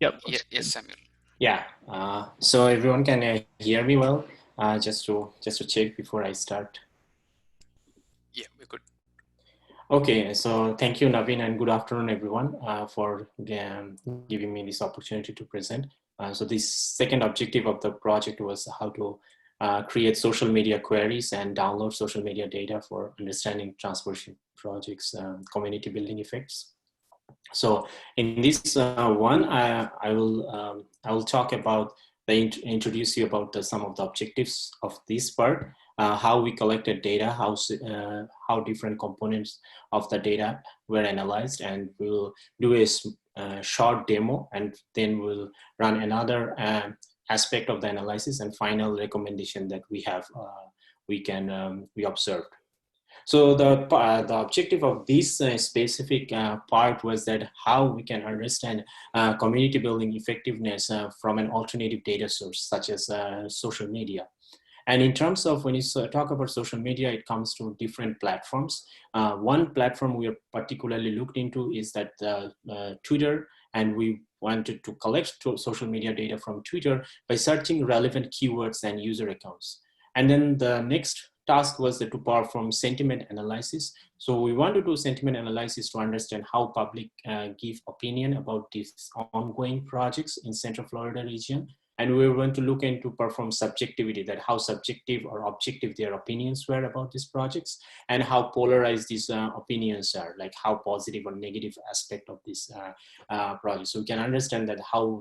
Yep. Yes, Samuel. Yeah. So everyone can hear me well. Just to check before I start. Yeah, we could. Okay. So thank you, Naveen, and good afternoon, everyone, for giving me this opportunity to present. So this second objective of the project was how to create social media queries and download social media data for understanding transportation projects, community building effects. So in this one, I will talk about introduce you about some of the objectives of this part, how we collected data, how different components of the data were analyzed, and we'll do a short demo, and then we'll run another aspect of the analysis and final recommendation that we observed. So the objective of this specific part was that how we can understand community building effectiveness from an alternative data source such as social media. And in terms of when you talk about social media, it comes to different platforms. One platform we are particularly looked into is that Twitter, and we wanted to collect social media data from Twitter by searching relevant keywords and user accounts. And then the next task was to perform sentiment analysis. So we want to do sentiment analysis to understand how public give opinion about these ongoing projects in Central Florida region. And we were going to look into perform subjectivity, that how subjective or objective their opinions were about these projects, and how polarized these opinions are, like how positive or negative aspect of this project. So we can understand that how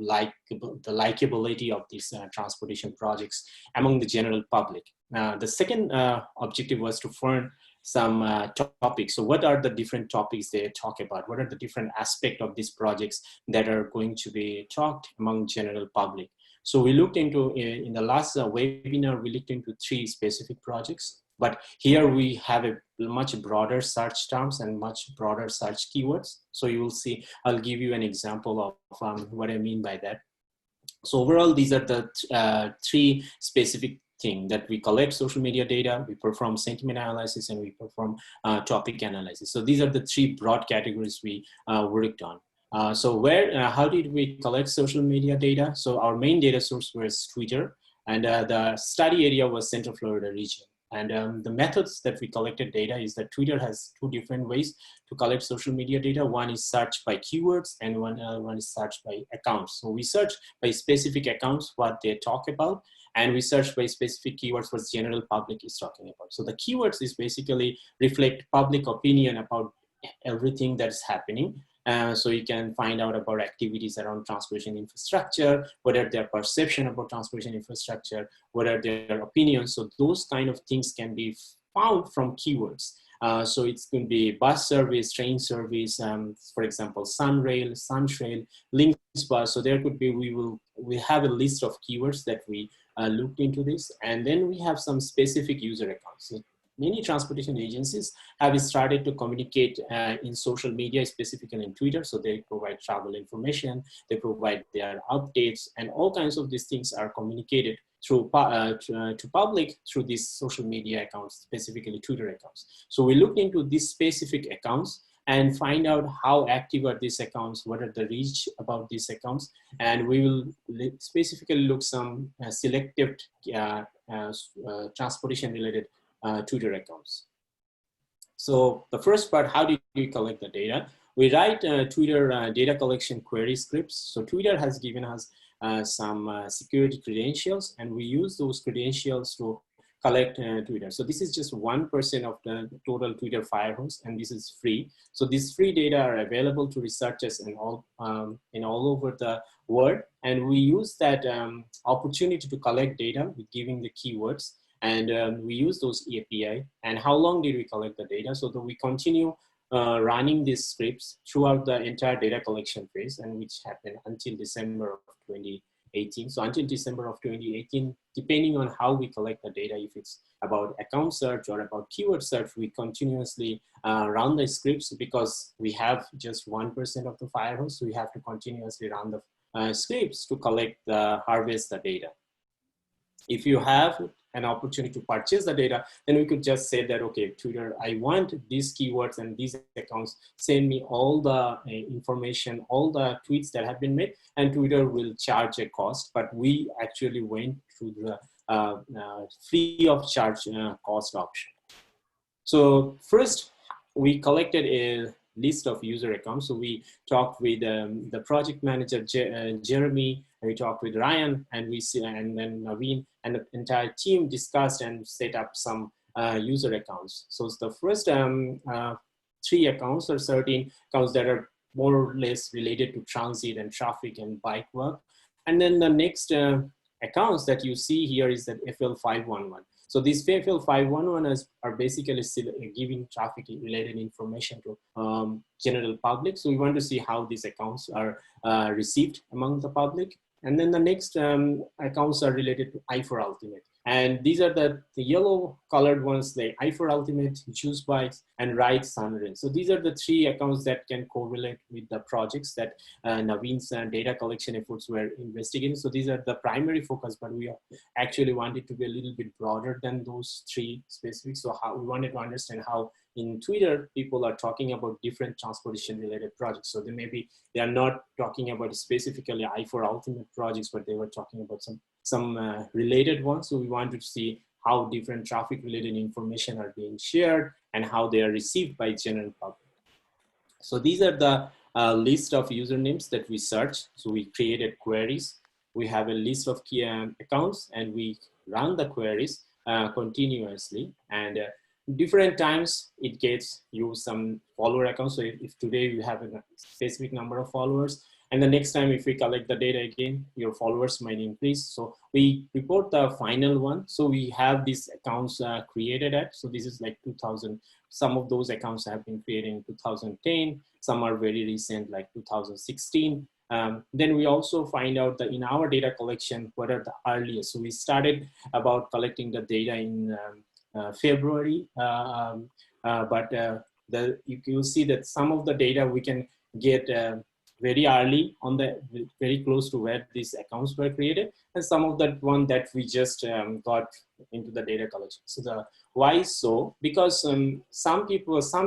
the likability of these transportation projects among the general public. The second objective was to find some topics. So what are the different topics they talk about? What are the different aspects of these projects that are going to be talked among general public? So we looked into, in the last webinar, we looked into 3 specific projects, but here we have a much broader search terms and much broader search keywords. So you will see, I'll give you an example of what I mean by that. So overall, these are the 3 specific thing that we collect social media data, we perform sentiment analysis, and we perform topic analysis. So these are the 3 broad categories we worked on. How did we collect social media data? So our main data source was Twitter, and the study area was Central Florida region. And the methods that we collected data is that Twitter has 2 different ways to collect social media data. One is search by keywords, and one is search by accounts. So we search by specific accounts what they talk about, and we search by specific keywords what general public is talking about. So the keywords is basically reflect public opinion about everything that's happening. So you can find out about activities around transportation infrastructure, what are their perception about transportation infrastructure, what are their opinions. So those kind of things can be found from keywords. So it's going to be bus service, train service, for example, Sunrail, Suntrail, Links bus. So there could be, we have a list of keywords that we looked into this, and then we have some specific user accounts. So many transportation agencies have started to communicate in social media, specifically in Twitter. So they provide travel information, they provide their updates, and all kinds of these things are communicated through to public through these social media accounts, specifically Twitter accounts. So we looked into these specific accounts and find out how active are these accounts, what are the reach about these accounts, and we will specifically look some selected transportation related Twitter accounts. So the first part, how do you collect the data? We write Twitter data collection query scripts. So Twitter has given us some security credentials, and we use those credentials to collect Twitter. So this is just 1% of the total Twitter firehose, and this is free. So these free data are available to researchers in all over the world, and we use that opportunity to collect data with giving the keywords. And we use those API. And how long did we collect the data? So that we continue running these scripts throughout the entire data collection phase, and which happened until December of 2018. So until December of 2018, depending on how we collect the data, if it's about account search or about keyword search, we continuously run the scripts because we have just 1% of the firehose. So we have to continuously run the scripts to harvest the data. If you have an opportunity to purchase the data, then we could just say that, okay, Twitter, I want these keywords and these accounts, send me all the information, all the tweets that have been made, and Twitter will charge a cost. But we actually went through the free of charge cost option. So first, we collected a list of user accounts. So we talked with the project manager, Jeremy, and we talked with Ryan, and and then Naveen, and the entire team discussed and set up some user accounts. So it's the first 3 accounts or 13 accounts that are more or less related to transit and traffic and bike work. And then the next accounts that you see here is that FL511. So these FL511 are basically still giving traffic related information to general public. So we want to see how these accounts are received among the public. And then the next accounts are related to I4 Ultimate. And these are the yellow colored ones, like I4 Ultimate, Juice Bikes, and Ride Sunrain. So these are the 3 accounts that can correlate with the projects that Naveen's data collection efforts were investigating. So these are the primary focus, but we actually wanted to be a little bit broader than those 3 specifics. So how we wanted to understand how in Twitter, people are talking about different transportation related projects. So they are not talking about specifically I4 Ultimate projects, but they were talking about some related ones. So we wanted to see how different traffic related information are being shared and how they are received by general public. So these are the list of usernames that we search. So we created queries. We have a list of key accounts, and we run the queries continuously. And different times it gets you some follower accounts. So if today you have a specific number of followers, and the next time if we collect the data again, your followers might increase. So we report the final one. So we have these accounts created at, so this is like 2000. Some of those accounts have been created in 2010. Some are very recent, like 2016. Then we also find out that in our data collection, what are the earliest. So we started about collecting the data in February, but you'll see that some of the data we can get very early on, very close to where these accounts were created, and some of that one that we just got into the data collection. So why so? Because some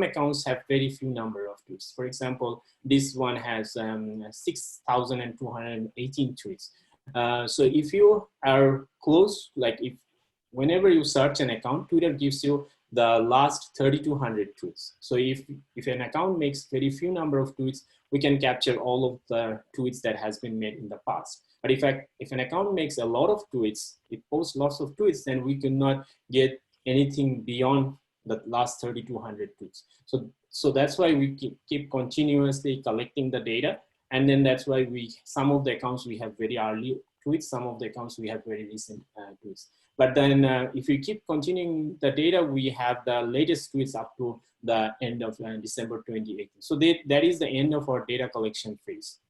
accounts have very few number of tweets. For example, this one has 6,218 tweets. So if you are close, like whenever you search an account, Twitter gives you the last 3,200 tweets. So if an account makes very few number of tweets, we can capture all of the tweets that has been made in the past. But if an account makes a lot of tweets, it posts lots of tweets, then we cannot get anything beyond the last 3,200 tweets. So that's why we keep continuously collecting the data. And then that's why some of the accounts we have very early tweets, some of the accounts we have very recent tweets. But then if we keep continuing the data, we have the latest tweets up to the end of December 2018. So that is the end of our data collection phase.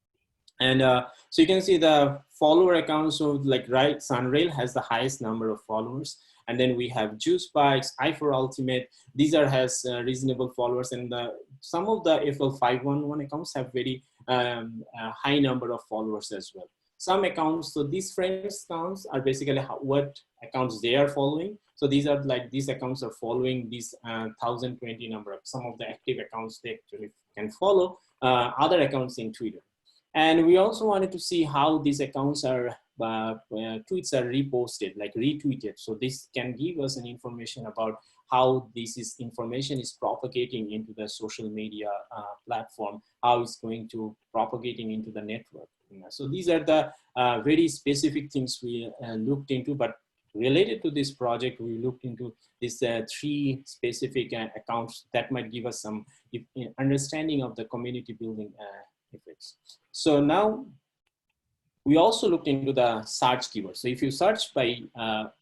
And so you can see the follower accounts. So like Ride Sunrail has the highest number of followers. And then we have Juice Bikes, I4 Ultimate. These has reasonable followers. And some of the FL511 accounts have very high number of followers as well. Some accounts, so these friends accounts are basically what accounts they are following. So these accounts are following these 1,020 number of some of the active accounts they actually can follow other accounts in Twitter. And we also wanted to see how these accounts are, tweets are reposted, like retweeted. So this can give us an information about how information is propagating into the social media platform, how it's going to propagating into the network. So these are the very specific things we looked into, but related to this project, we looked into these 3 specific accounts that might give us some understanding of the community building effects. So now we also looked into the search keywords. So if you search by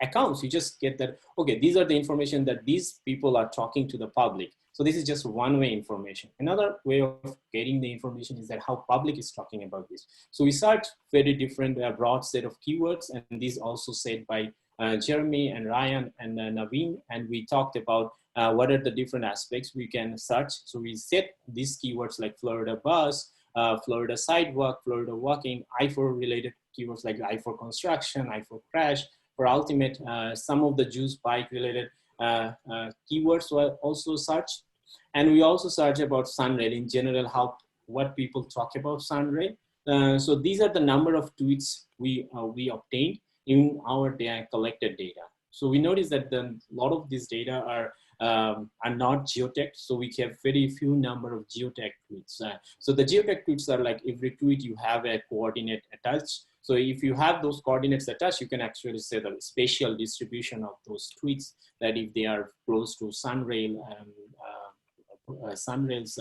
accounts, you just get that, okay, these are the information that these people are talking to the public. So this is just one-way information. Another way of getting the information is that how public is talking about this. So we search very different broad set of keywords, and these also said by Jeremy and Ryan and Naveen, and we talked about what are the different aspects we can search. So we set these keywords like Florida bus, Florida sidewalk, Florida walking, I4 related keywords like I4 construction, I4 crash, for ultimate, some of the juice bike related keywords were also searched. And we also search about Sunrail in general, what people talk about Sunrail. So these are the number of tweets we obtained in our collected data. So we notice that a lot of these data are not geotagged. So we have very few number of geotagged tweets. So the geotagged tweets are like every tweet you have a coordinate attached. So if you have those coordinates attached, you can actually say the spatial distribution of those tweets, that if they are close to Sunrail, Sunrail's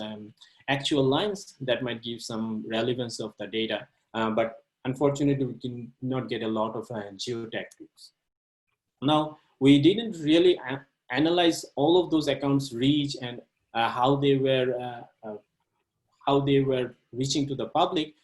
actual lines, that might give some relevance of the data. But unfortunately, we can not get a lot of geotag tweets. Now, we didn't really analyze all of those accounts' reach and how they were reaching to the public.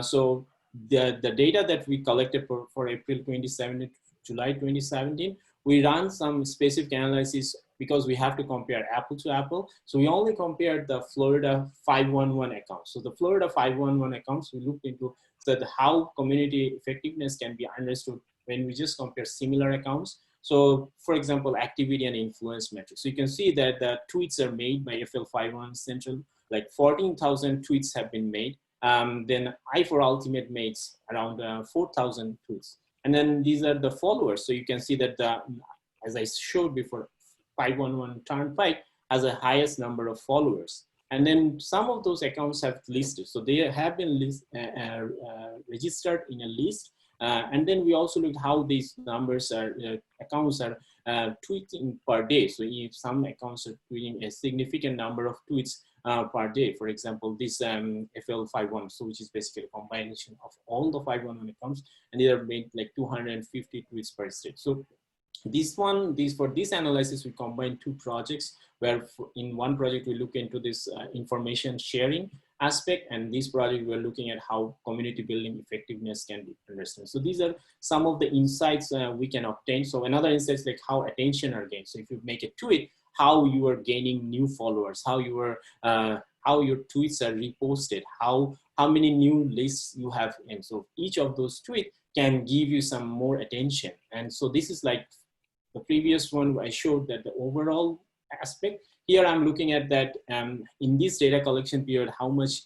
So the data that we collected for April 2017 to July 2017, we ran some specific analysis because we have to compare apple to apple. So we only compared the Florida 511 accounts. So the Florida 511 accounts, we looked into that how community effectiveness can be understood when we just compare similar accounts. So for example, activity and influence metrics. So you can see that the tweets are made by FL51 Central, like 14,000 tweets have been made. Then I4Ultimate makes around 4,000 tweets. And then these are the followers. So you can see that as I showed before, 511 Turnpike has the highest number of followers. And then some of those accounts have listed. So they have been registered in a list. And then we also looked how these numbers are, accounts are tweeting per day. So if some accounts are tweeting a significant number of tweets per day, for example, this FL51, so which is basically a combination of all the 511 accounts, and they are made like 250 tweets per state. So for this analysis, we combine two projects where in one project we look into this information sharing aspect, and this project we're looking at how community building effectiveness can be understood. So these are some of the insights we can obtain. So another insight is like how attention are gained. So if you make a tweet, how you are gaining new followers, how your tweets are reposted, how many new lists you have, and so each of those tweets can give you some more attention. And so this is like the previous one I showed that the overall aspect. Here I'm looking at that in this data collection period, how much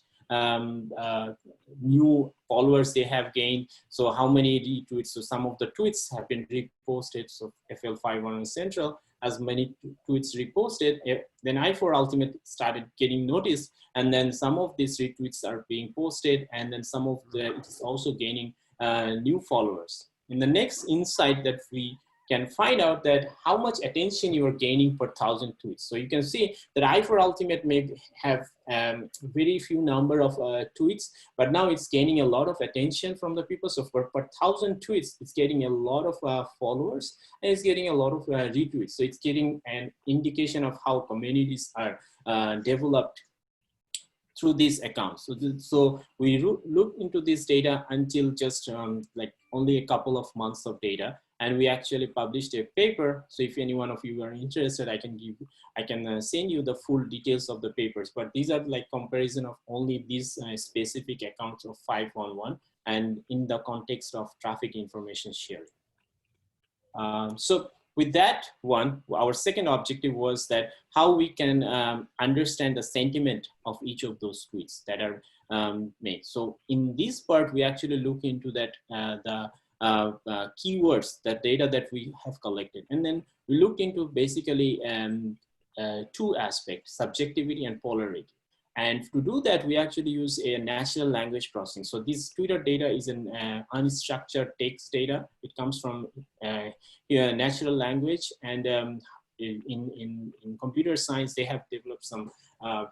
new followers they have gained. So how many retweets, so some of the tweets have been reposted. So FL51 Central as many tweets reposted, then I4Ultimate started getting noticed, and then some of these retweets are being posted, and then some of it is also gaining new followers. In the next insight that we can find out that how much attention you are gaining per 1,000 tweets. So you can see that I4Ultimate may have very few number of tweets, but now it's gaining a lot of attention from the people. So per 1,000 tweets, it's getting a lot of followers, and it's getting a lot of retweets. So it's getting an indication of how communities are developed through these accounts. So we looked into this data until just like only a couple of months of data, and we actually published a paper. So if any one of you are interested, I can send you the full details of the papers. But these are like comparison of only these specific accounts of 511 and in the context of traffic information sharing. So with that one, our second objective was that how we can understand the sentiment of each of those tweets that are made. So in this part, we actually look into that the keywords, that data that we have collected. And then we looked into basically two aspects, subjectivity and polarity. And to do that, we actually use a natural language processing. So this Twitter data is an unstructured text data. It comes from natural language. And in computer science, they have developed some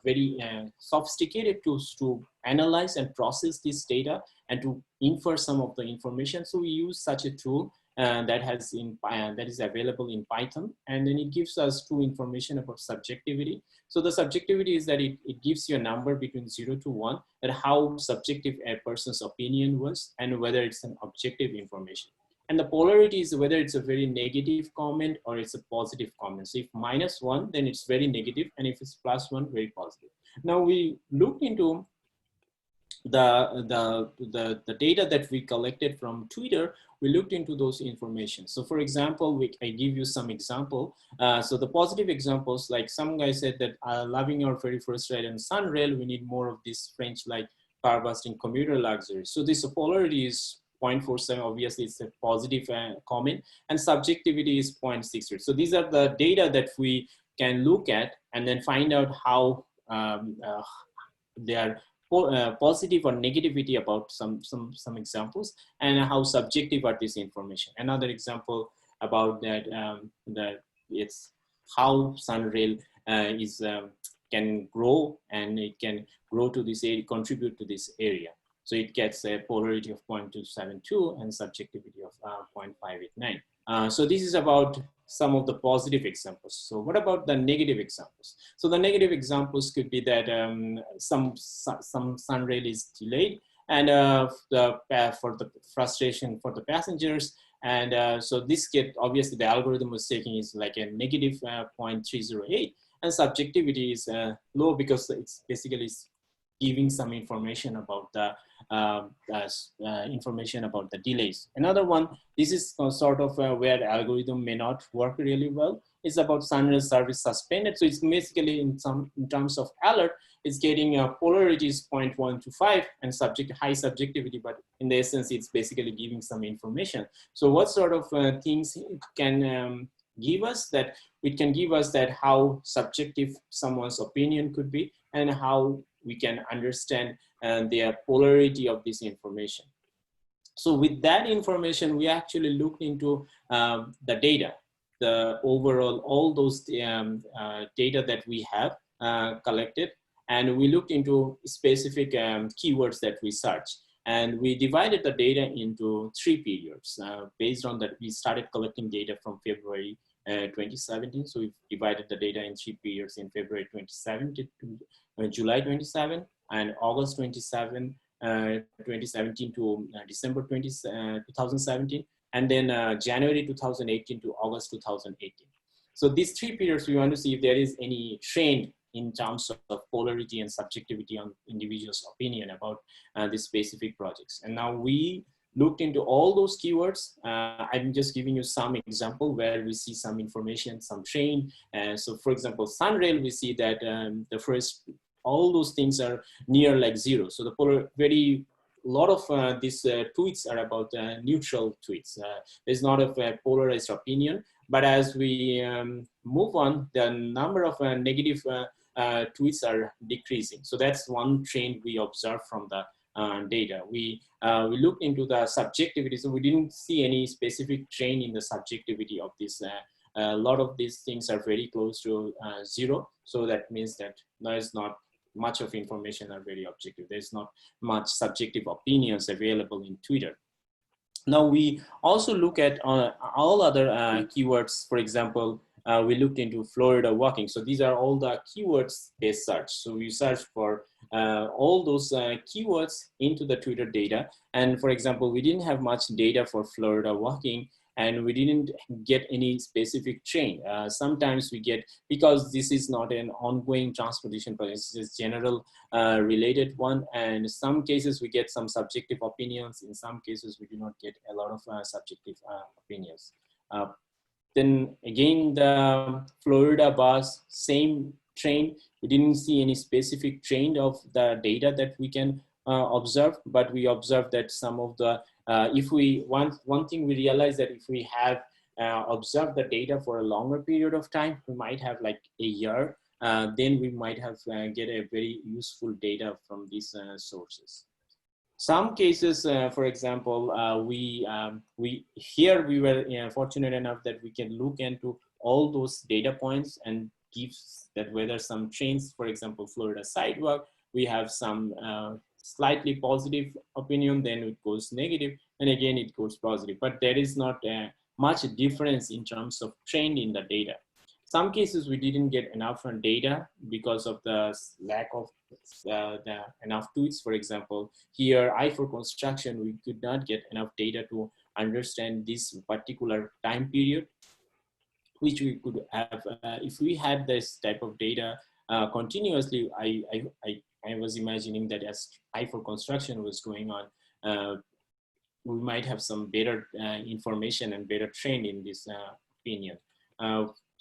very sophisticated tools to analyze and process this data and to infer some of the information. So we use such a tool that is available in Python, and then it gives us two information about subjectivity. So the subjectivity is that it gives you a number between 0 to 1, that how subjective a person's opinion was and whether it's an objective information. And the polarity is whether it's a very negative comment or it's a positive comment. So if -1, then it's very negative, and if it's +1, very positive. Now we looked into the data that we collected from Twitter, we looked into those information. So for example, I give you some example. So the positive examples, like some guy said that loving our very first ride on Sunrail, we need more of this French like car busting commuter luxury. So this polarity is 0.47, obviously it's a positive comment, and subjectivity is 0.63. So these are the data that we can look at and then find out how they are positive or negativity about some examples, and how subjective are this information. Another example about that, that it's how Sunrail is can grow, and it can grow to this area, contribute to this area. So it gets a polarity of 0.272 and subjectivity of 0.589. So this is about some of the positive examples. So what about the negative examples? So the negative examples could be that some Sunrail is delayed, and for the frustration for the passengers. And so this get, obviously the algorithm was taking is like a negative 0.308, and subjectivity is low because it's basically giving some information about the information about the delays. Another one, this is sort of where algorithm may not work really well. It's about Sunrail service suspended. So it's basically in terms of alert, it's getting polarity is 0.125 and high subjectivity, but in the essence, it's basically giving some information. So what sort of things can give us that? It can give us that how subjective someone's opinion could be, and how we can understand the polarity of this information. So with that information, we actually looked into the data, the overall, all those data that we have collected, and we looked into specific keywords that we searched. And we divided the data into 3 periods. Based on that, we started collecting data from February 2017. So we divided the data in 3 periods, in February 2017 to July 27, and August 27, 2017 to December 2017, and then January 2018 to August 2018. So these 3 periods, we want to see if there is any trend in terms of polarity and subjectivity on individuals' opinion about these specific projects. And now we looked into all those keywords. I'm just giving you some example where we see some information, some trend. So for example, Sunrail, we see that the first, all those things are near like 0. So the very lot of these tweets are about neutral tweets. There's not a polarized opinion, but as we move on, the number of negative tweets are decreasing. So that's one trend we observed from the data. We looked into the subjectivity, so we didn't see any specific trend in the subjectivity of this. A lot of these things are very close to 0. So that means that there is not much of information are very objective. There's not much subjective opinions available in Twitter. Now we also look at all other keywords. For example, we looked into Florida walking. So these are all the keywords based search. So we search for all those keywords into the Twitter data. And for example, we didn't have much data for Florida walking, and we didn't get any specific trend. Sometimes we get, because this is not an ongoing transportation project, this is general related one. And in some cases we get some subjective opinions. In some cases we do not get a lot of subjective opinions. Then again, the Florida bus, same trend. We didn't see any specific trend of the data that we can observe, but we observed that some of the if we one thing we realize that if we have observed the data for a longer period of time, we might have like a year, then we might have get a very useful data from these sources. Some cases, for example, we were fortunate enough that we can look into all those data points and give that whether some trends, for example, Florida sidewalk, we have some slightly positive opinion, then it goes negative, and again it goes positive. But there is not much difference in terms of trend in the data. Some cases we didn't get enough data because of the lack of enough tweets. For example, here I4 construction, we could not get enough data to understand this particular time period, which we could have if we had this type of data continuously. I I was imagining that as I4 construction was going on, we might have some better information and better trend in this opinion.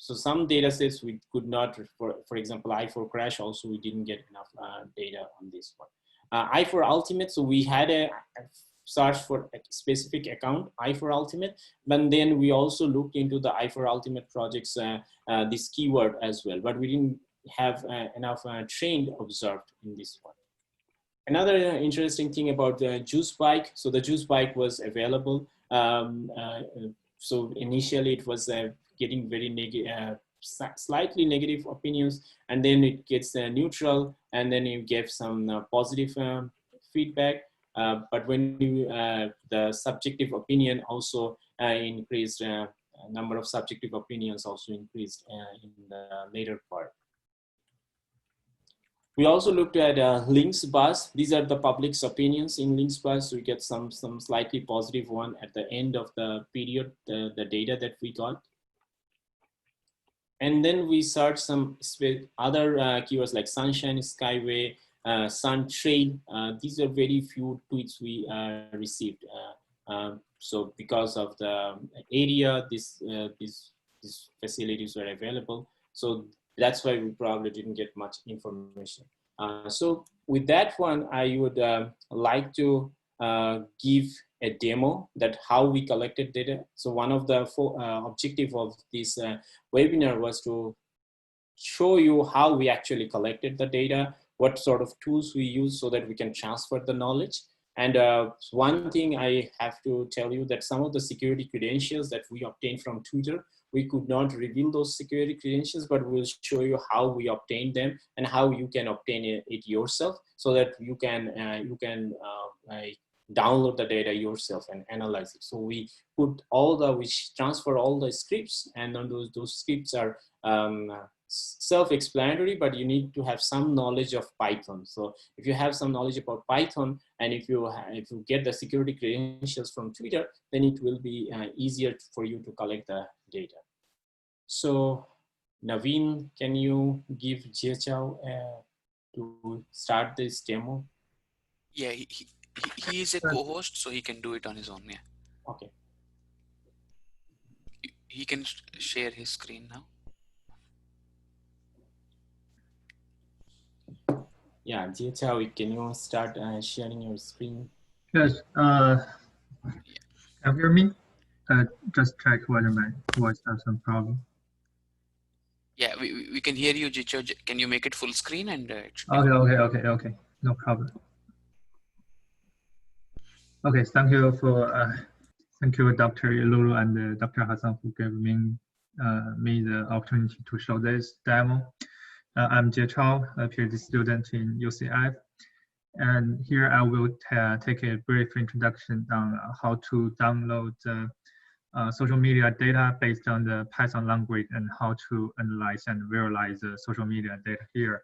So some data sets we could not, for example, I4 crash also, we didn't get enough data on this one. I4 ultimate, so we had a search for a specific account, I4 ultimate, but then we also looked into the I4 ultimate projects, this keyword as well, but we didn't have enough trend observed in this one. Another interesting thing about the juice bike, so the juice bike was available. So initially it was getting very slightly negative opinions, and then it gets neutral, and then you give some positive feedback. But when you, the subjective opinion also increased, number of subjective opinions also increased in the later part. We also looked at links bus. These are the public's opinions in links bus. We get some slightly positive one at the end of the period, the data that we got. And then we search some other keywords like sunshine, skyway, sun trail. These are very few tweets we received. So because of the area, these facilities were available. So that's why we probably didn't get much information. So with that one, I would like to give a demo that how we collected data. So one of the objective of this webinar was to show you how we actually collected the data, what sort of tools we use so that we can transfer the knowledge. And one thing I have to tell you that some of the security credentials that we obtained from Twitter, we could not reveal those security credentials, but we'll show you how we obtained them and how you can obtain it yourself so that you can download the data yourself and analyze it. So we put we transfer all the scripts, and then those scripts are self-explanatory, but you need to have some knowledge of Python. So if you have some knowledge about Python, and if you get the security credentials from Twitter, then it will be easier for you to collect the data. So Naveen, can you give Jiechao to start this demo? Yeah, he is a co-host, so he can do it on his own. Yeah. Okay. He can share his screen now. Yeah, Jiechao, can you start sharing your screen? Yes. Can you hear me? Just check whether my voice has some problem. Yeah, we can hear you, Jiechao. Can you make it full screen and? Okay. No problem. Okay. Thank you, Dr. Eluru and Dr. Hasan for giving me the opportunity to show this demo. I'm Jiechao, a PhD student in UCF, and here I will take a brief introduction on how to download social media data based on the Python language and how to analyze and visualize the social media data here.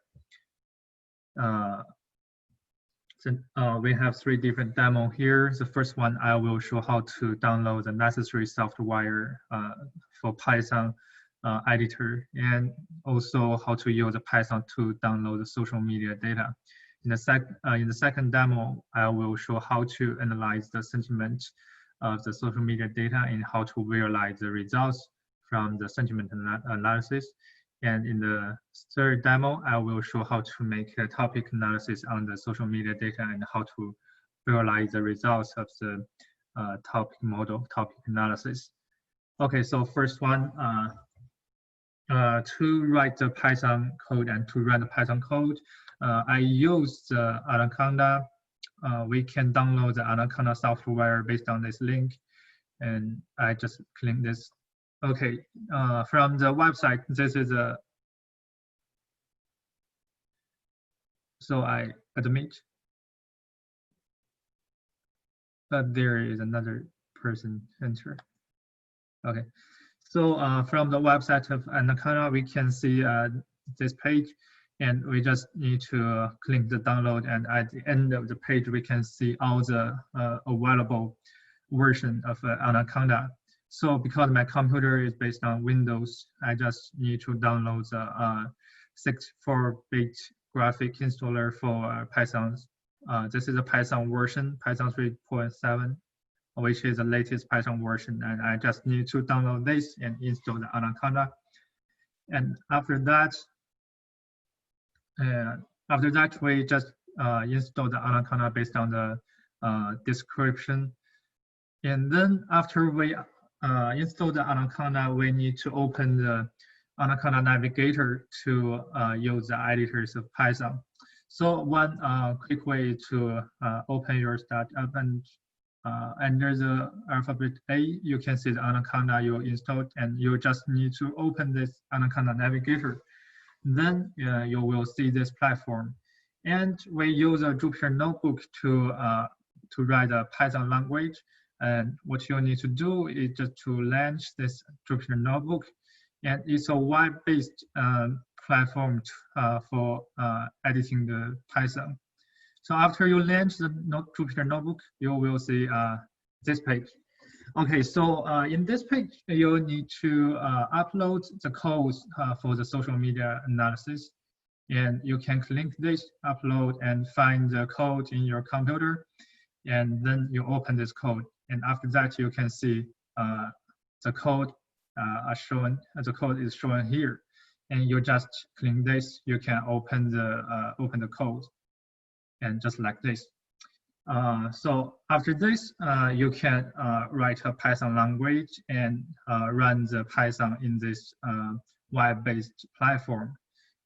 We have 3 different demos here. The first one, I will show how to download the necessary software for Python editor, and also how to use Python to download the social media data. In the second demo, I will show how to analyze the sentiment of the social media data and how to visualize the results from the sentiment analysis. And in the third demo, I will show how to make a topic analysis on the social media data and how to visualize the results of the topic analysis. Okay, so first one, to write the Python code and to run the Python code, I use the Anaconda. We can download the Anaconda software based on this link, and I just click this. Okay, from the website, this is a, so I admit, but there is another person enter. Okay, so from the website of Anaconda, we can see this page, and we just need to click the download, and at the end of the page, we can see all the available version of Anaconda. So because my computer is based on Windows, I just need to download the 64-bit graphic installer for Python. This is a Python version, Python 3.7, which is the latest Python version. And I just need to download this and install the Anaconda. And after that, we just install the Anaconda based on the description. And then after we install the Anaconda, we need to open the Anaconda navigator to use the editors of Python. So one quick way to open your startup, and under the alphabet A, you can see the Anaconda you installed, and you just need to open this Anaconda navigator. Then you will see this platform. And we use a Jupyter notebook to write a Python language. And what you need to do is just to launch this Jupyter notebook. And it's a web-based platform for editing the Python. So after you launch the Jupyter notebook, you will see this page. Okay, so in this page, you need to upload the codes for the social media analysis. And you can click this, upload, and find the code in your computer. And then you open this code. And after that, you can see the code the code is shown here. And you just click this, you can open the code. And just like this. So after this, you can write a Python language and run the Python in this web-based platform.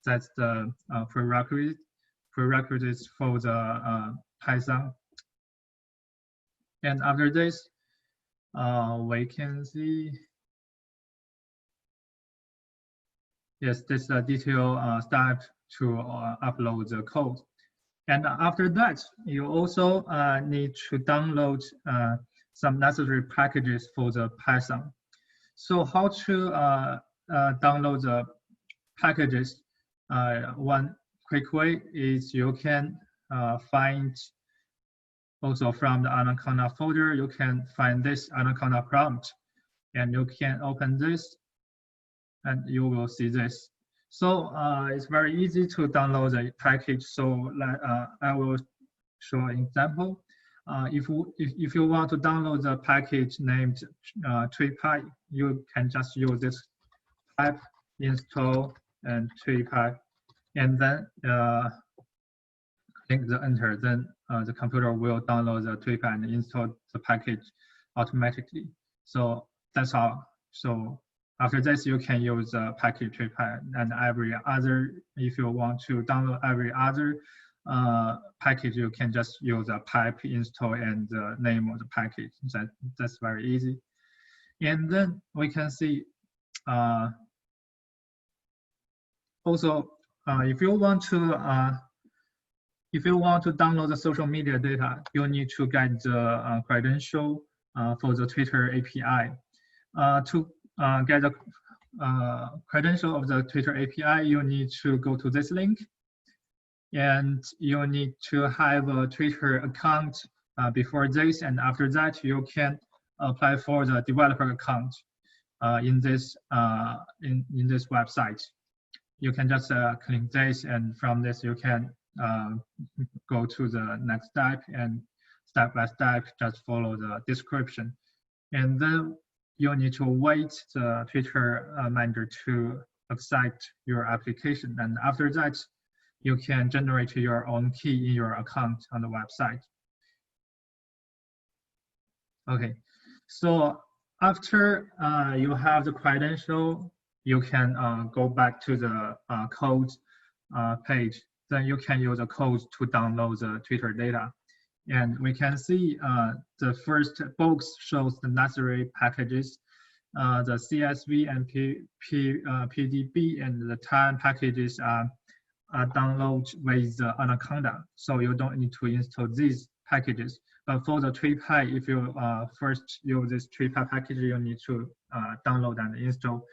That's the prerequisites for the Python. And after this, we can see, yes, this is the detailed step to upload the code. And after that, you also need to download some necessary packages for the Python. So how to download the packages? One quick way is you can find also from the Anaconda folder, you can find this Anaconda prompt, and you can open this, and you will see this. So it's very easy to download the package. So I will show an example. If you want to download the package named TreePy, you can just use this pipe install and TreePy, and then click the enter. Then the computer will download the TreePy and install the package automatically. So that's all. So after this, you can use the package TreePy, and every other, if you want to download every other package, you can just use a pipe install and the name of the package. That's very easy. And then we can see also if you want to download the social media data, you need to get the credential for the Twitter API. To get the credential of the Twitter API, you need to go to this link, and you need to have a Twitter account before this, and after that you can apply for the developer account in this website. You can just click this, and from this you can go to the next step, and step by step just follow the description. And then you need to wait the Twitter manager to accept your application. And after that, you can generate your own key in your account on the website. Okay, so after you have the credential, you can go back to the code page. Then you can use the code to download the Twitter data. And we can see the first box shows the necessary packages, the CSV and PDB and the time packages are downloaded with the Anaconda. So you don't need to install these packages. But for the TreePy, if you first use this TreePy package, you need to download and install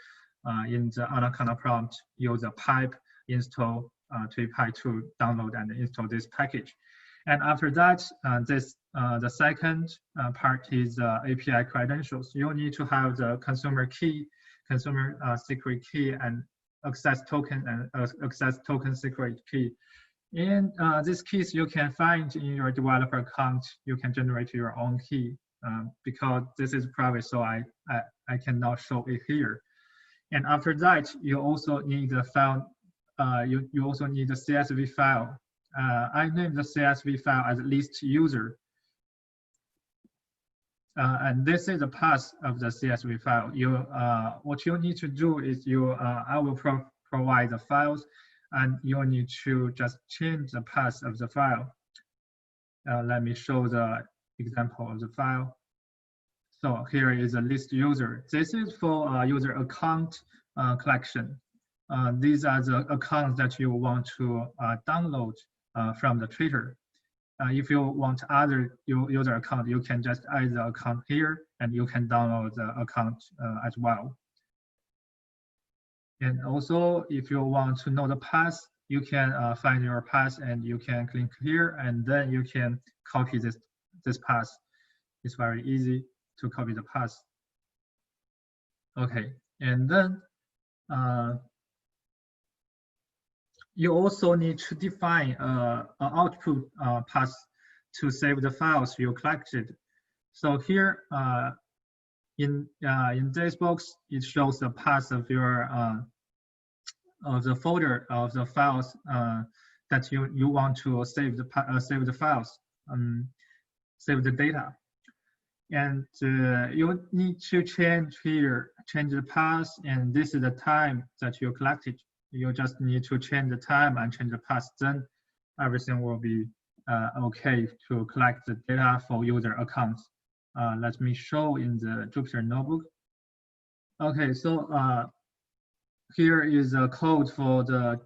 in the Anaconda prompt, use a pipe install TreePy to download and install this package. And after that, the second part is API credentials. You need to have the consumer key, consumer secret key, and access token secret key And this keys you can find in your developer account. You can generate your own key because this is private, so I cannot show it here. And after that, you also need a file. You also need a CSV file. I named the CSV file as list user. And this is the path of the CSV file. What you need to do is I will provide the files, and you need to just change the path of the file. Let me show the example of the file. So here is a list user. This is for user account collection. These are the accounts that you want to download from the Twitter. If you want other user account, you can just add the account here, and you can download the account as well. And also, if you want to know the path, you can find your path, and you can click here, and then you can copy this path. It's very easy to copy the path. Okay, and then you also need to define an output path to save the files you collected. So here in this box, it shows the path of your of the folder of the files that you want to save the files, save the data. And you need to change the path, and this is the time that you collected. You just need to change the time and change the path, then everything will be okay to collect the data for user accounts. Let me show in the Jupyter notebook. Okay, so here is a code for the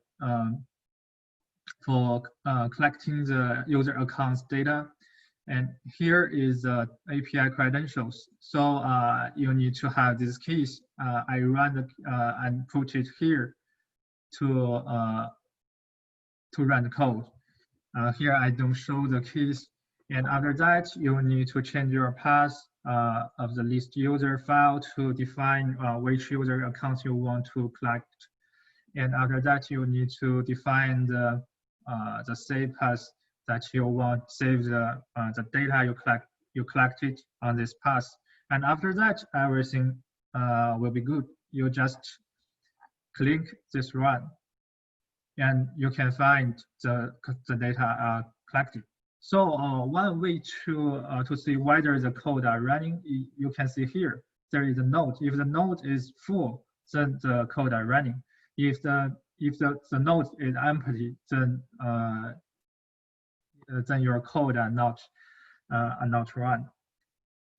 collecting the user accounts data. And here is API credentials. So you need to have these keys. I run and put it here to run the code. Here I don't show the keys. And after that, you need to change your path of the list user file to define which user accounts you want to collect. And after that, you need to define the save path that you want save the data you collected on this path. And after that, everything will be good. You just click this run, and you can find the data collected. So one way to see whether the code are running, you can see here there is a node. If the node is full, then the code are running. If the node is empty, then your code are not run.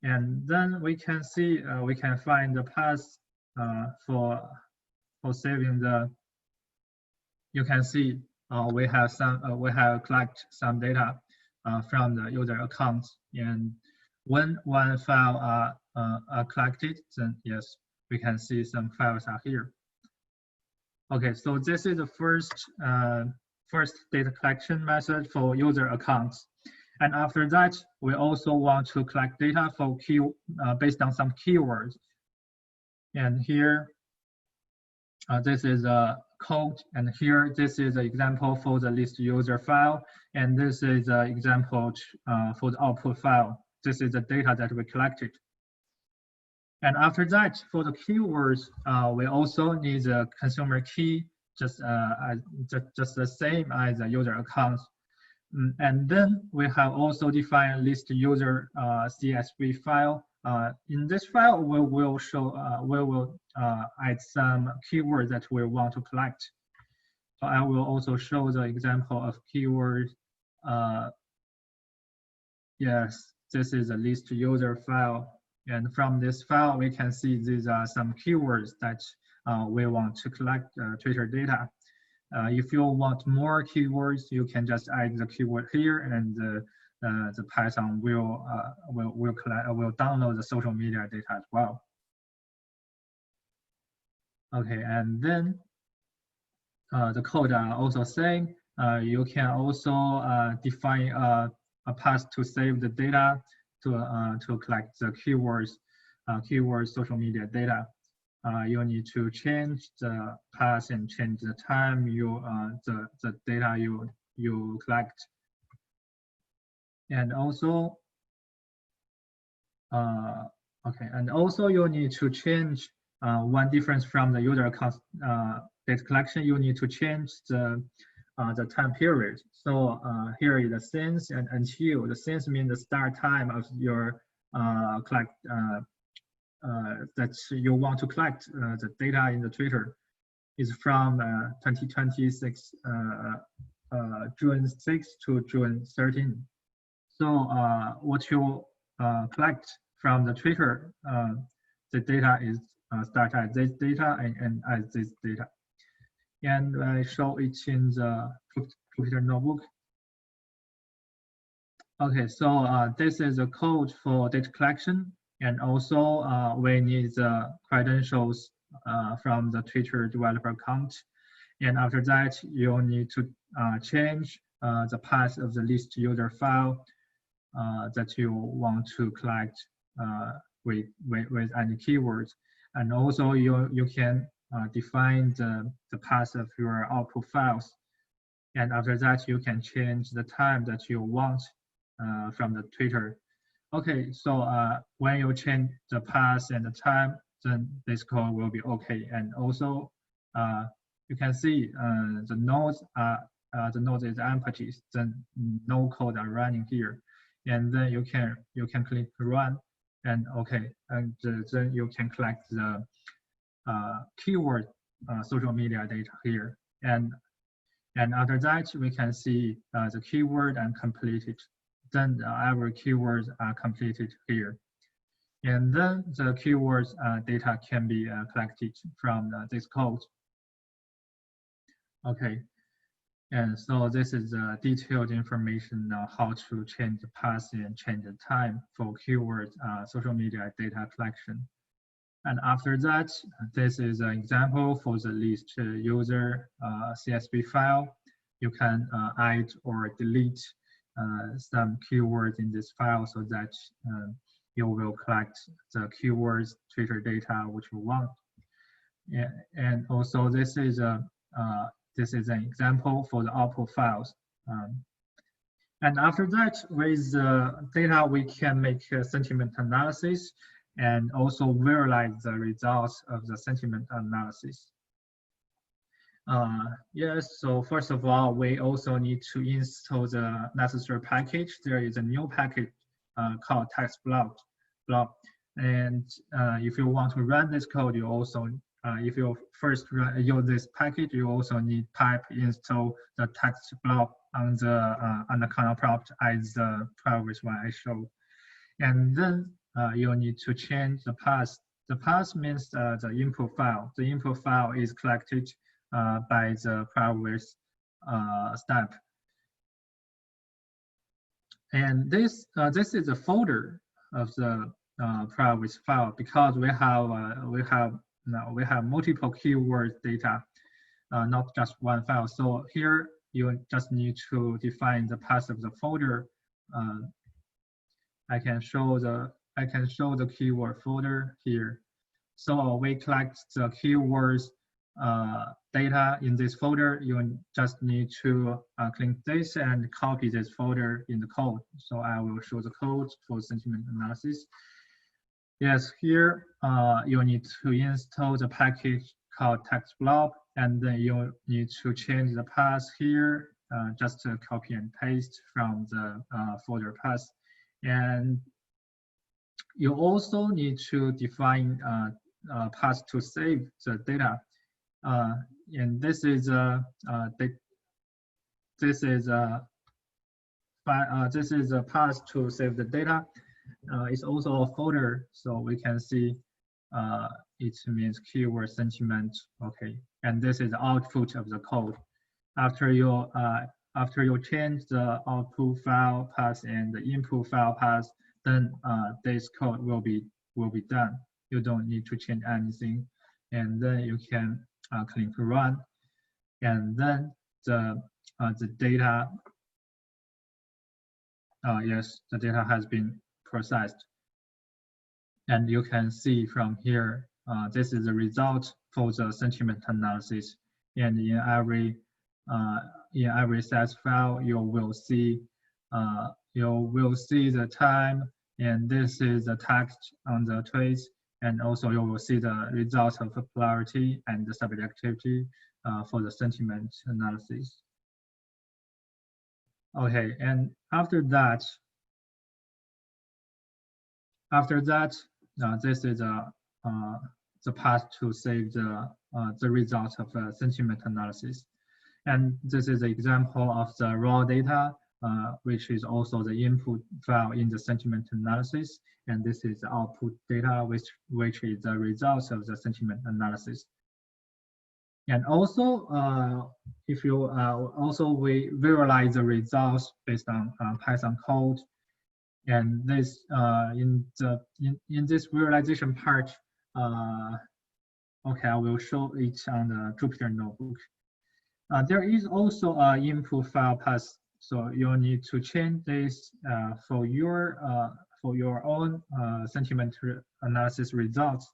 And then we can see we can find the path for saving the. You can see we have collect some data from the user accounts, and when one file are collected, then yes, we can see some files are here. Okay, so this is the first data collection method for user accounts. And after that, we also want to collect data for based on some keywords. And here, this is a code, and here this is an example for the list user file, and this is an example for the output file. This is the data that we collected. And after that, for the keywords, we also need a consumer key, just the same as the user accounts. And then we have also defined list user CSV file. In this file, we will add some keywords that we want to collect. So I will also show the example of keywords. Yes, this is a list user file. And from this file, we can see these are some keywords that we want to collect Twitter data. If you want more keywords, you can just add the keyword here, and the Python will download the social media data as well. Okay, and then the code are also same. You can also define a path to save the data to collect the keywords, social media data. You need to change the path and change the time the data you collect. And also, okay, and also you need to change one difference from the user account data collection. You need to change the time period. So here is the since and until. The since means the start time of your collect that you want to collect the data in the Twitter is from 2026 June 6 to June 13. So what you collect from the Twitter, the data is start at this data and at this data. And I show it in the Twitter notebook. Okay, so this is the code for data collection, and also we need the credentials from the Twitter developer account. And after that, you'll need to change the path of the list user file that you want to collect with any keywords. And also you can define the path of your output files. And after that, you can change the time that you want from the Twitter. Okay, so when you change the path and the time, then this code will be okay. And also, you can see the nodes is empty, then no code are running here. And then you can click run, and okay, and then you can collect the keyword social media data here. And after that, we can see the keyword and completed. Then every keywords are completed here. And then the keywords data can be collected from this code. Okay, and so this is detailed information on how to change the path and change the time for keywords social media data collection. And after that, this is an example for the list user CSV file. You can add or delete some keywords in this file so that you will collect the keywords Twitter data which you want. Yeah, and also this is an example for the output files. And after that, with the data, we can make a sentiment analysis and also visualize the results of the sentiment analysis. Yes, so first of all, we also need to install the necessary package. There is a new package called text blob. And if you want to run this code, you also, if you first use this package, you also need pipe install the text blob on the kernel prompt as the previous one I showed. And then you need to change the path. The path means the input file. The input file is collected by the previous step. And this is a folder of the previous file because we have multiple keyword data, not just one file. So here you just need to define the path of the folder. I can show the keyword folder here. So we collect the keywords data in this folder. You just need to click this and copy this folder in the code. So I will show the code for sentiment analysis. Yes, here you need to install the package called text blob, and then you need to change the path here, just to copy and paste from the folder path. And you also need to define path to save the data. And this is a path to save the data. It's also a folder, so we can see it means keyword sentiment. Okay, and this is the output of the code. After you change the output file path and the input file path, then this code will be done. You don't need to change anything, and then you can click run, and then the data. Yes, the data has been processed, and you can see from here. This is the result for the sentiment analysis, and in every in every SAS file, you will see the time, and this is the text on the tweets, and also you will see the results of the polarity and the subjectivity for the sentiment analysis. Okay, and after that, this is the path to save the results of sentiment analysis. And this is an example of the raw data, which is also the input file in the sentiment analysis. And this is the output data, which is the results of the sentiment analysis. And also, if you we visualize the results based on Python code. And this in this visualization part, okay, I will show it on the Jupyter notebook. There is also an input file path, so you'll need to change this for your own sentiment analysis results,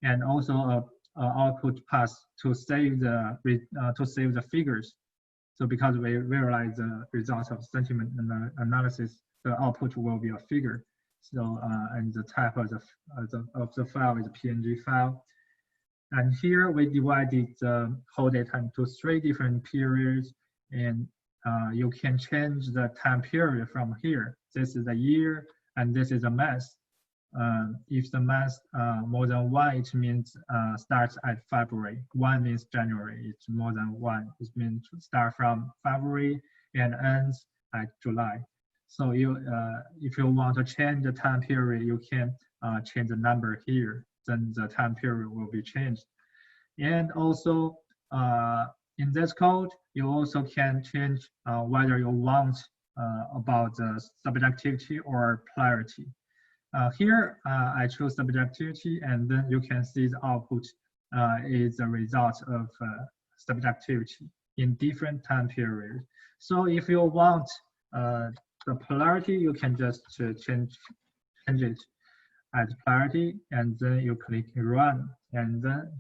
and also a output path to save the figures. So because we visualize the results of sentiment analysis, the output will be a figure. So and the type of the file is a PNG file. And here we divided the whole data into 3 different periods, and you can change the time period from here. This is a year, and this is a month. If the month more than 1, it means starts at February. 1 means January. It's more than 1. It means start from February and ends at July. So if you want to change the time period, you can change the number here. Then the time period will be changed. And also in this code, you also can change whether you want about the subjectivity or polarity. Here I choose subjectivity, and then you can see the output is the result of subjectivity in different time periods. So if you want the polarity, you can just change it as polarity, and then you click run, and then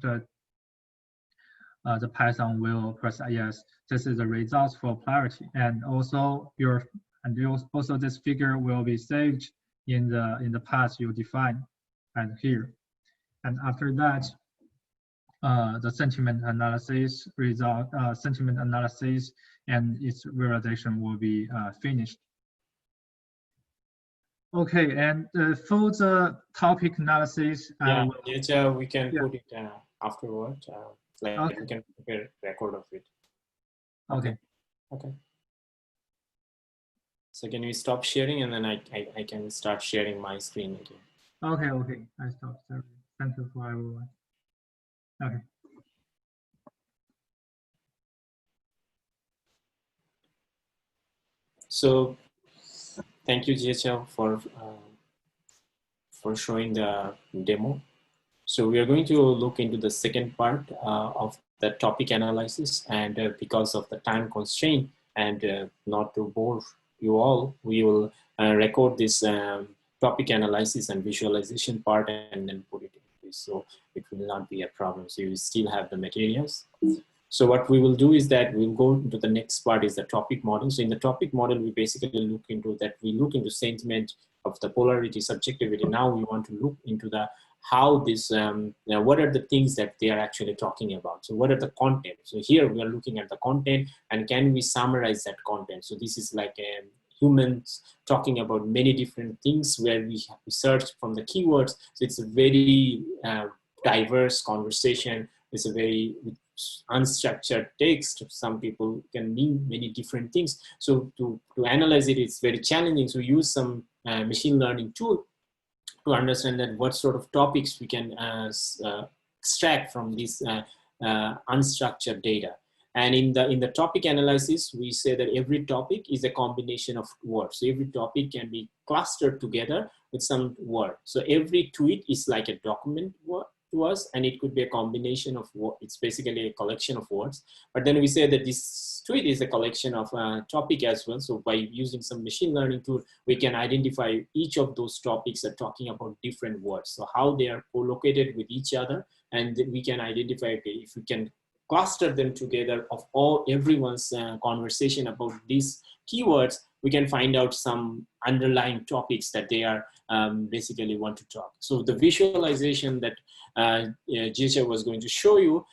the Python will press yes. This is the results for polarity, and also this figure will be saved in the path you define, and here. And after that, the sentiment analysis and its visualization will be finished. Okay, and for the topic analysis, we can put it afterward. Okay. We can prepare a record of it. Okay. Okay. So can we stop sharing, and then I can start sharing my screen again. Okay. I stopped. Thank you for everyone. Okay. So thank you, Jiechao, for showing the demo. So we are going to look into the second part of the topic analysis, and because of the time constraint and not to bore you all, we will record this topic analysis and visualization part and then put it in this, so it will not be a problem. So you still have the materials. So what we will do is that we'll go into the next part is the topic model. So in the topic model, we basically look into sentiment of the polarity, subjectivity. Now we want to look into how this, what are the things that they are actually talking about? So what are the content? So here we are looking at the content, and can we summarize that content? So this is like humans talking about many different things where we search from the keywords. So it's a very diverse conversation. It's a very unstructured text. Some people can mean many different things. So to analyze it, it's very challenging. So we use some machine learning tool to understand that what sort of topics we can extract from this unstructured data. And in the topic analysis, we say that every topic is a combination of words. So every topic can be clustered together with some word. So every tweet is like a document word to us, and it could be a combination of words. It's basically a collection of words. But then we say that this tweet is a collection of topic as well. So by using some machine learning tool, we can identify each of those topics are talking about different words. So how they are co-located with each other, and we can identify, okay, if we can cluster them together of everyone's conversation about these keywords, we can find out some underlying topics that they are basically want to talk. So the visualization that Jiechao was going to show you,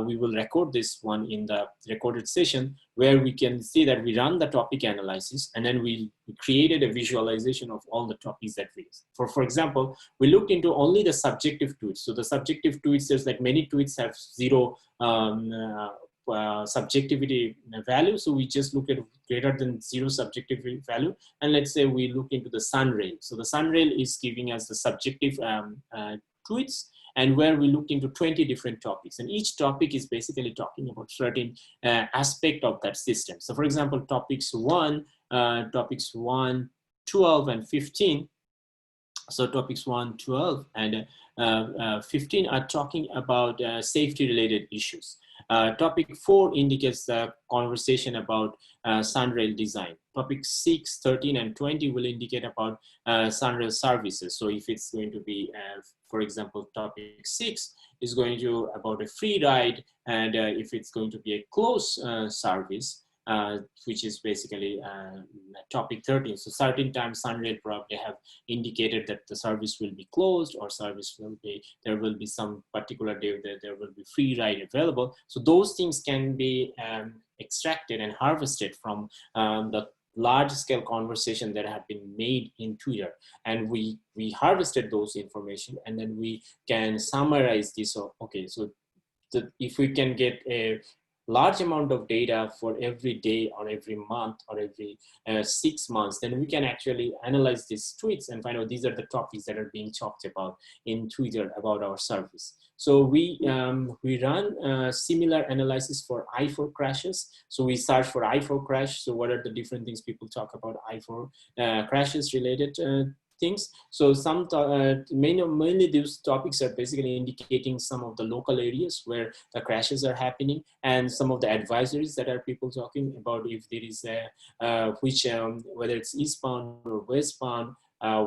we will record this one in the recorded session, where we can see that we run the topic analysis, and then we created a visualization of all the topics that we use. For example, we looked into only the subjective tweets. So the subjective tweets, there's like many tweets have zero subjectivity value. So we just look at greater than zero subjectivity value. And let's say we look into the sun rail. So the sun rail is giving us the subjective tweets, and where we looked into 20 different topics. And each topic is basically talking about certain aspect of that system. So for example, topics 1, 12, and 15. So topics 1, 12, and 15 are talking about safety related issues. Topic 4 indicates the conversation about sunrail design. Topic 6, 13, and 20 will indicate about sunrail services. So if it's going to be, for example, topic 6 is going to about a free ride, and if it's going to be a closed service, which is basically topic 13. So certain times sunrail probably have indicated that the service will be closed, or service will be, there will be some particular day that there will be free ride available. So those things can be extracted and harvested from the large scale conversation that have been made in Twitter. And we harvested those information, and then we can summarize this. So, okay, so if we can get a large amount of data for every day or every month or every 6 months, then we can actually analyze these tweets and find out these are the topics that are being talked about in Twitter about our service. So we run similar analysis for I4 crashes. So we search for I4 crash. So what are the different things people talk about I4 crashes related things. So some mainly these topics are basically indicating some of the local areas where the crashes are happening, and some of the advisories that are people talking about if there is a whether it's eastbound or westbound,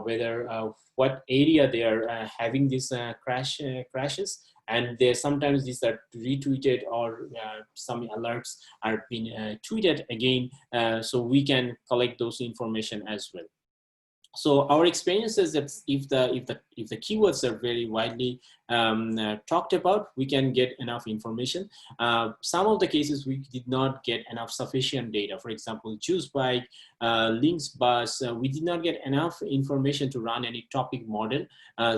whether what area they are having these crashes. And there sometimes these are retweeted, or some alerts are being tweeted again, so we can collect those information as well. So our experience is that if the keywords are very widely talked about, we can get enough information. Some of the cases we did not get enough sufficient data. For example, juice bike, links bus, we did not get enough information to run any topic model.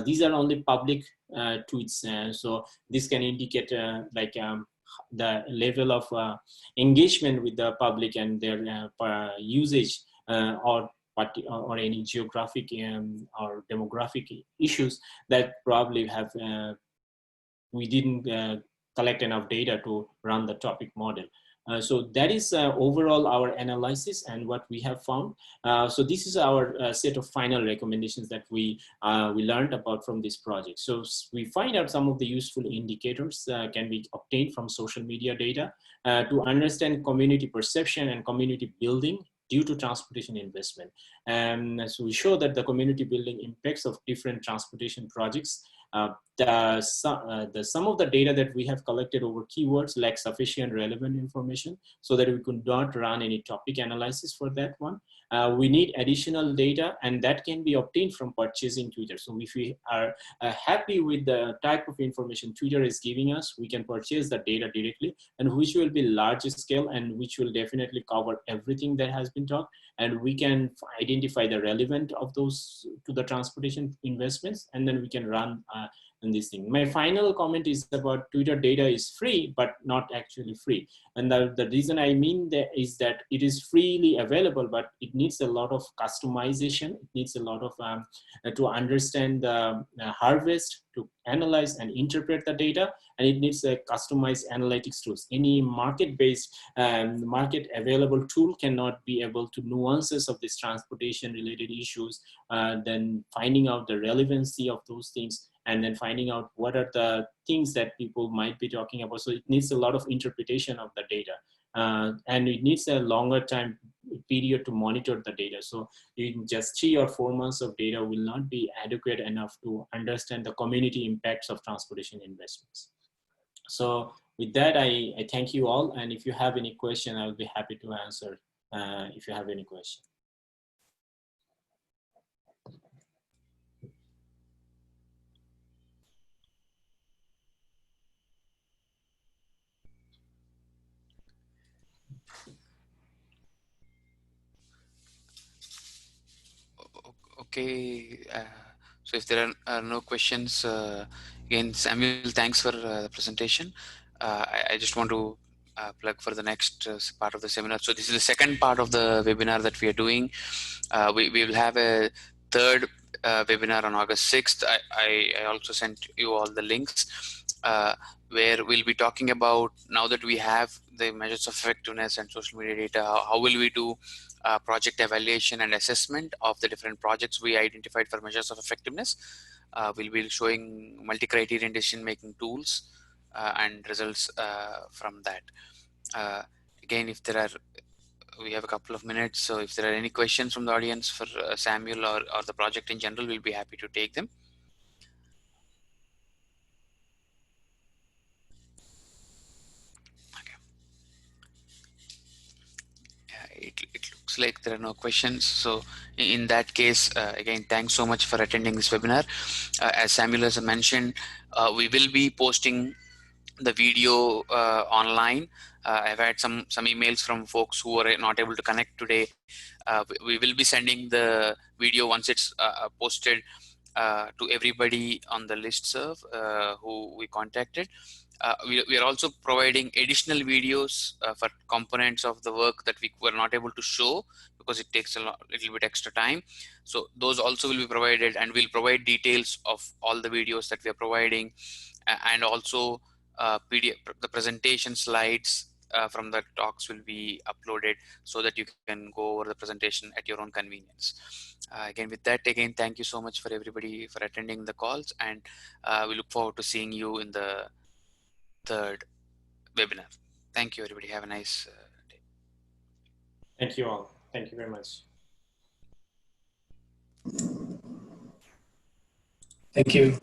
These are only public tweets, so this can indicate the level of engagement with the public and their usage or any geographic or demographic issues that probably have we didn't collect enough data to run the topic model. So that is overall our analysis and what we have found. So this is our set of final recommendations that we learned about from this project. So we find out some of the useful indicators can be obtained from social media data to understand community perception and community building due to transportation investment. And so we show that the community building impacts of different transportation projects. Some of the data that we have collected over keywords lack sufficient relevant information, so that we could not run any topic analysis for that one. We need additional data, and that can be obtained from purchasing Twitter. So if we are happy with the type of information Twitter is giving us, we can purchase the data directly, and which will be large scale and which will definitely cover everything that has been talked. And we can identify the relevant of those to the transportation investments, and then we can run in this thing. My final comment is about Twitter data is free, but not actually free. And the reason I mean that is that it is freely available, but it needs a lot of customization. It needs a lot of to understand the harvest, to analyze and interpret the data, and it needs a customized analytics tools. Any market-based market available tool cannot be able to nuances of this transportation related issues, then finding out the relevancy of those things, and then finding out what are the things that people might be talking about. So it needs a lot of interpretation of the data, and it needs a longer time period to monitor the data. So in just 3 or 4 months of data will not be adequate enough to understand the community impacts of transportation investments. So with that, I thank you all. And if you have any question, I will be happy to answer if you have any question. Okay, so if there are no questions, again, Samuel, thanks for the presentation. I just want to plug for the next part of the seminar. So this is the second part of the webinar that we are doing. We will have a third webinar on August 6th. I also sent you all the links where we'll be talking about, now that we have the measures of effectiveness and social media data, how will we do project evaluation and assessment of the different projects we identified for measures of effectiveness. We'll be showing multi-criterion decision-making tools and results from that. Again, if there are, we have a couple of minutes, so if there are any questions from the audience for Samuel or the project in general, we'll be happy to take them. It looks like there are no questions. So in that case, again, thanks so much for attending this webinar. As Samuel has mentioned, we will be posting the video online. I've had some emails from folks who are not able to connect today. We will be sending the video once it's posted to everybody on the listserv who we contacted. We are also providing additional videos for components of the work that we were not able to show because it takes a little bit extra time. So those also will be provided, and we'll provide details of all the videos that we are providing, and also PDF, the presentation slides from the talks will be uploaded so that you can go over the presentation at your own convenience. Again, with that, again, thank you so much for everybody for attending the calls, and we look forward to seeing you in the third webinar. Thank you, everybody. Have a nice day. Thank you all. Thank you very much. Thank you.